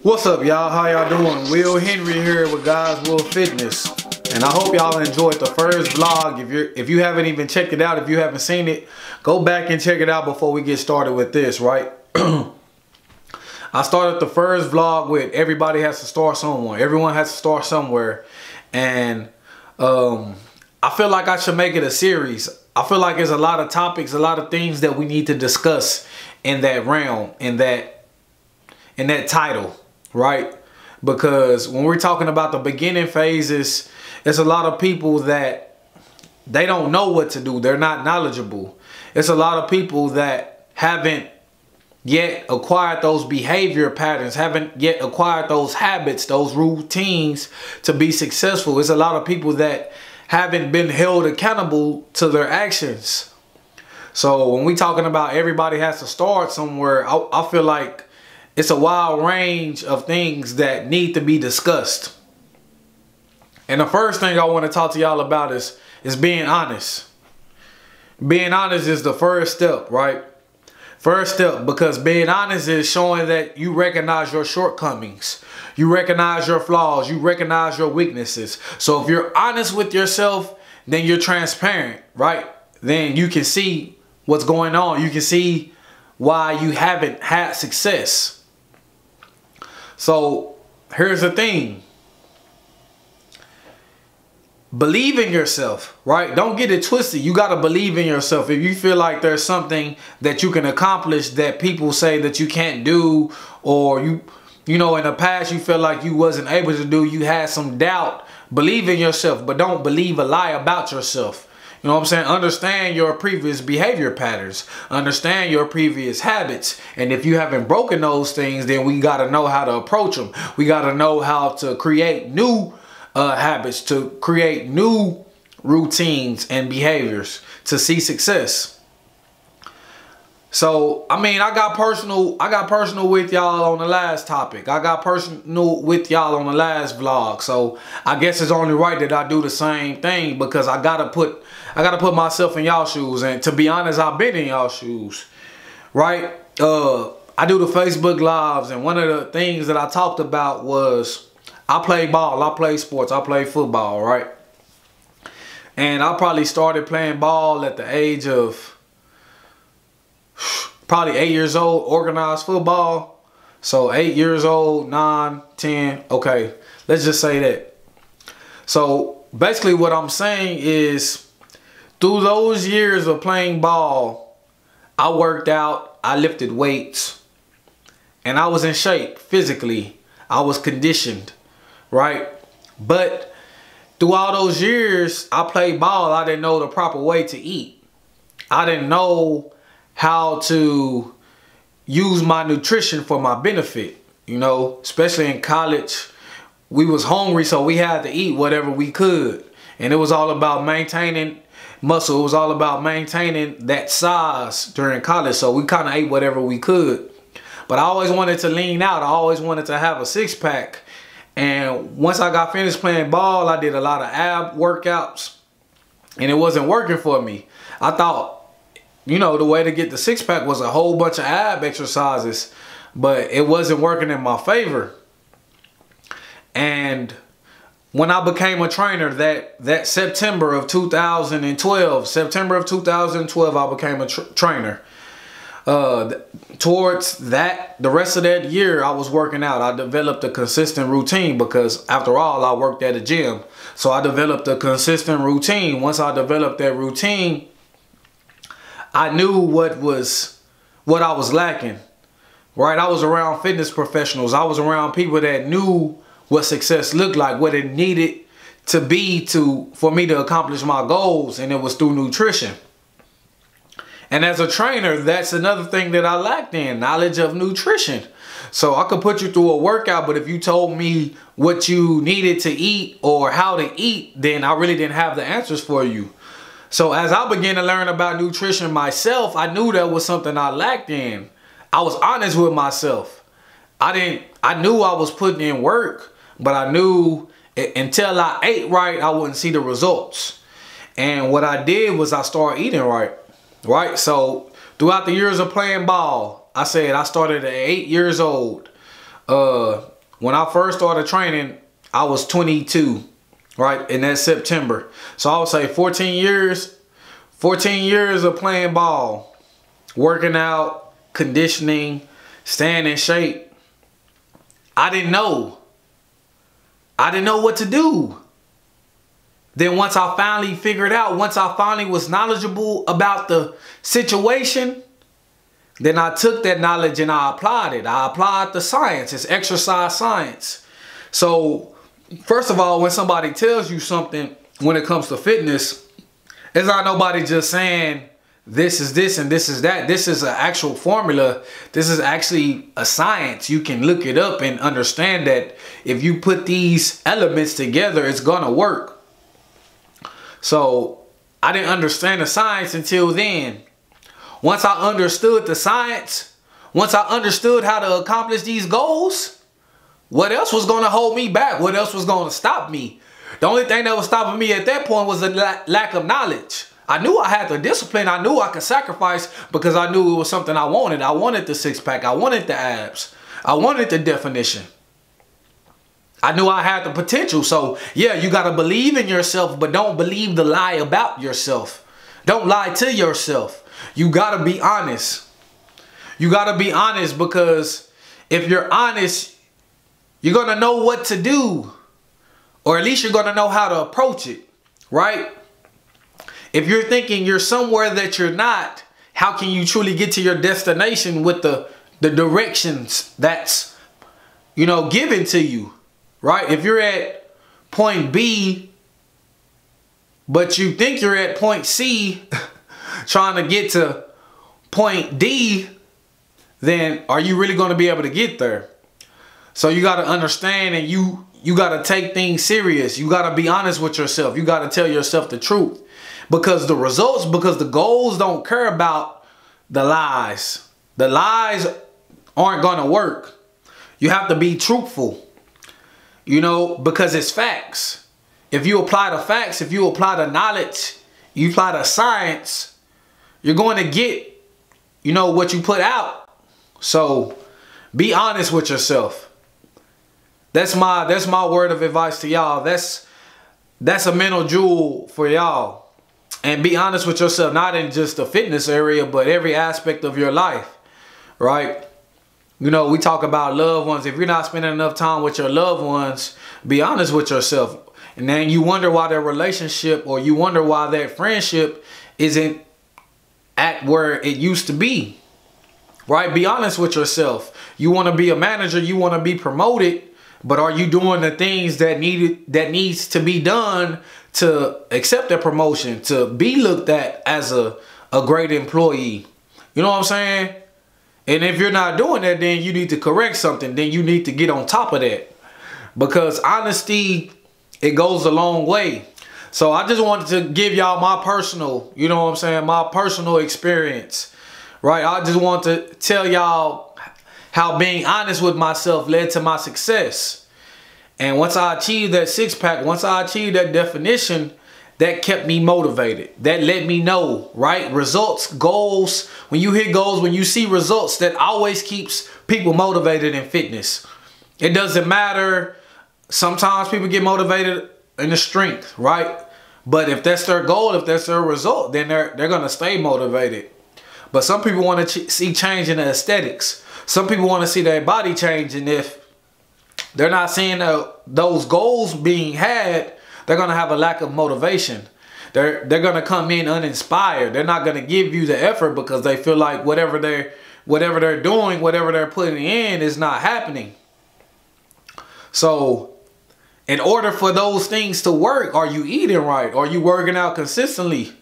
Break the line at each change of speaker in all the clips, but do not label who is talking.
What's up, y'all? How y'all doing? Will Henry here with Guys Will Fitness, and I hope y'all enjoyed the first vlog. If you haven't even checked it out, if you haven't seen it, go back and check it out before we get started with this, right? I started the first vlog with everybody has to start somewhere. Everyone has to start somewhere, and I feel like I should make it a series. I feel like there's a lot of topics, a lot of things that we need to discuss in that realm, in that title, right? Because when we're talking about the beginning phases, it's a lot of people that they don't know what to do. They're not knowledgeable. It's a lot of people that haven't yet acquired those behavior patterns, haven't yet acquired those habits, those routines to be successful. It's a lot of people that haven't been held accountable to their actions. So when we talking about everybody has to start somewhere, I feel like it's a wide range of things that need to be discussed. And the first thing I want to talk to y'all about is being honest. Being honest is the first step, right? First step, because being honest is showing that you recognize your shortcomings. You recognize your flaws. You recognize your weaknesses. So if you're honest with yourself, then you're transparent, right? Then you can see what's going on. You can see why you haven't had success. So here's the thing. Believe in yourself, right? Don't get it twisted. You got to believe in yourself. If you feel like there's something that you can accomplish that people say that you can't do, or you know, in the past you feel like you wasn't able to do, you had some doubt, believe in yourself, but don't believe a lie about yourself. You know what I'm saying? Understand your previous behavior patterns. Understand your previous habits. And if you haven't broken those things, then we got to know how to approach them. We got to know how to create new habits, to create new routines and behaviors to see success. So, I mean, I got personal with y'all on the last topic. I got personal with y'all on the last vlog. So I guess it's only right that I do the same thing, because I gotta put myself in y'all shoes. And to be honest, I've been in y'all shoes, right? I do the Facebook Lives, and one of the things that I talked about was I play ball, I play sports, I play football, right? And I probably started playing ball at the age of probably 8 years old, organized football. So 8 years old, 9, 10, okay, let's just say that. So basically what I'm saying is, through those years of playing ball, I worked out, I lifted weights, and I was in shape physically. I was conditioned, right? But through all those years I played ball, I didn't know the proper way to eat. I didn't know how to use my nutrition for my benefit, you know, especially in college. We was hungry, so we had to eat whatever we could. And it was all about maintaining muscle. It was all about maintaining that size during college. So we kind of ate whatever we could. But I always wanted to lean out. I always wanted to have a six-pack. And once I got finished playing ball, I did a lot of ab workouts, and it wasn't working for me. I thought, you know, the way to get the six-pack was a whole bunch of ab exercises, but it wasn't working in my favor. And when I became a trainer, that September of 2012, I became a trainer. Towards that, the rest of that year, I was working out. I developed a consistent routine, because after all, I worked at a gym. So I developed a consistent routine. Once I developed that routine, I knew what I was lacking, right? I was around fitness professionals. I was around people that knew what success looked like, what it needed to be for me to accomplish my goals, and it was through nutrition. And as a trainer, that's another thing that I lacked in, knowledge of nutrition. So I could put you through a workout, but if you told me what you needed to eat or how to eat, then I really didn't have the answers for you. So as I began to learn about nutrition myself, I knew that was something I lacked in. I was honest with myself. I knew I was putting in work, but I knew until I ate right, I wouldn't see the results. And what I did was I started eating right. right? So throughout the years of playing ball, I said I started at 8 years old. When I first started training, I was 22, right? In that September. So I would say 14 years of playing ball, working out, conditioning, staying in shape. I didn't know what to do. Then once I finally figured out, once I finally was knowledgeable about the situation, then I took that knowledge and I applied it. I applied the science. It's exercise science. So first of all, when somebody tells you something when it comes to fitness, it's not nobody just saying this is this and this is that. This is an actual formula. This is actually a science. You can look it up and understand that if you put these elements together, it's gonna work. So I didn't understand the science until then. Once I understood the science, once I understood how to accomplish these goals, what else was going to hold me back? What else was going to stop me? The only thing that was stopping me at that point was the lack of knowledge. I knew I had the discipline. I knew I could sacrifice because I knew it was something I wanted. I wanted the six-pack. I wanted the abs. I wanted the definition. I knew I had the potential. So yeah, you got to believe in yourself, but don't believe the lie about yourself. Don't lie to yourself. You got to be honest. You got to be honest, because if you're honest, you're going to know what to do, or at least you're going to know how to approach it, right? If you're thinking you're somewhere that you're not, how can you truly get to your destination with the directions that's, you know, given to you, right? If you're at point B, but you think you're at point C, trying to get to point D, then are you really going to be able to get there? So you got to understand, and you got to take things serious. You got to be honest with yourself. You got to tell yourself the truth, because the results, because the goals don't care about the lies. The lies aren't going to work. You have to be truthful, you know, because it's facts. If you apply the facts, if you apply the knowledge, you apply the science, you're going to get, you know, what you put out. So be honest with yourself. That's my word of advice to y'all. That's a mental jewel for y'all. And be honest with yourself, not in just the fitness area, but every aspect of your life, right? You know, we talk about loved ones. If you're not spending enough time with your loved ones, be honest with yourself. And then you wonder why their relationship, or you wonder why that friendship isn't at where it used to be, right? Be honest with yourself. You want to be a manager, you want to be promoted, but are you doing the things that needs to be done to accept that promotion, to be looked at as a great employee? You know what I'm saying? And if you're not doing that, then you need to correct something. Then you need to get on top of that, because honesty, it goes a long way. So I just wanted to give y'all my personal, you know what I'm saying, my personal experience, right? I just want to tell y'all how being honest with myself led to my success. And once I achieved that six-pack, once I achieved that definition, that kept me motivated. That let me know, right? Results, goals. When you hit goals, when you see results, that always keeps people motivated in fitness. It doesn't matter. Sometimes people get motivated in the strength, right? But if that's their goal, if that's their result, then they're going to stay motivated. But some people want to see change in the aesthetics. Some people want to see their body change. And if they're not seeing those goals being had, they're going to have a lack of motivation. They're going to come in uninspired. They're not going to give you the effort because they feel like whatever they're doing, whatever they're putting in is not happening. So in order for those things to work, are you eating right? Are you working out consistently?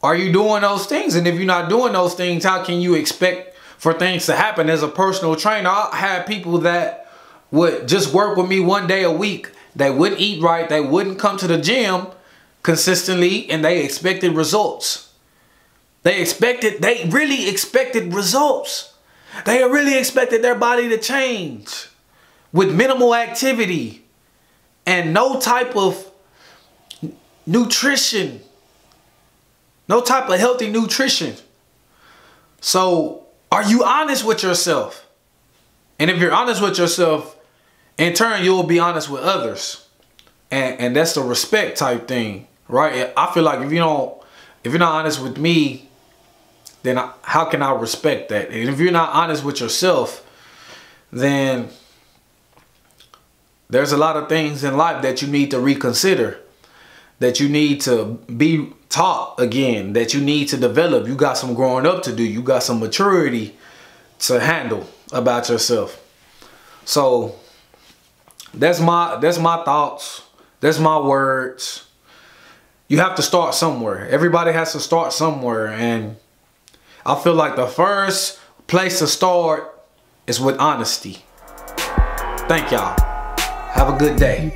Are you doing those things? And if you're not doing those things, how can you expect for things to happen? As a personal trainer, I had people that would just work with me one day a week. They wouldn't eat right. They wouldn't come to the gym consistently, and they expected results. They really expected results. They really expected their body to change with minimal activity and no type of nutrition, no type of healthy nutrition. So are you honest with yourself? And if you're honest with yourself, in turn, you'll be honest with others. And that's the respect type thing, right? I feel like if you're not honest with me, then how can I respect that? And if you're not honest with yourself, then there's a lot of things in life that you need to reconsider, that you need to be taught again, that you need to develop. You got some growing up to do. You got some maturity to handle about yourself. So that's my thoughts. That's my words. You have to start somewhere. Everybody has to start somewhere. And I feel like the first place to start is with honesty. Thank y'all. Have a good day.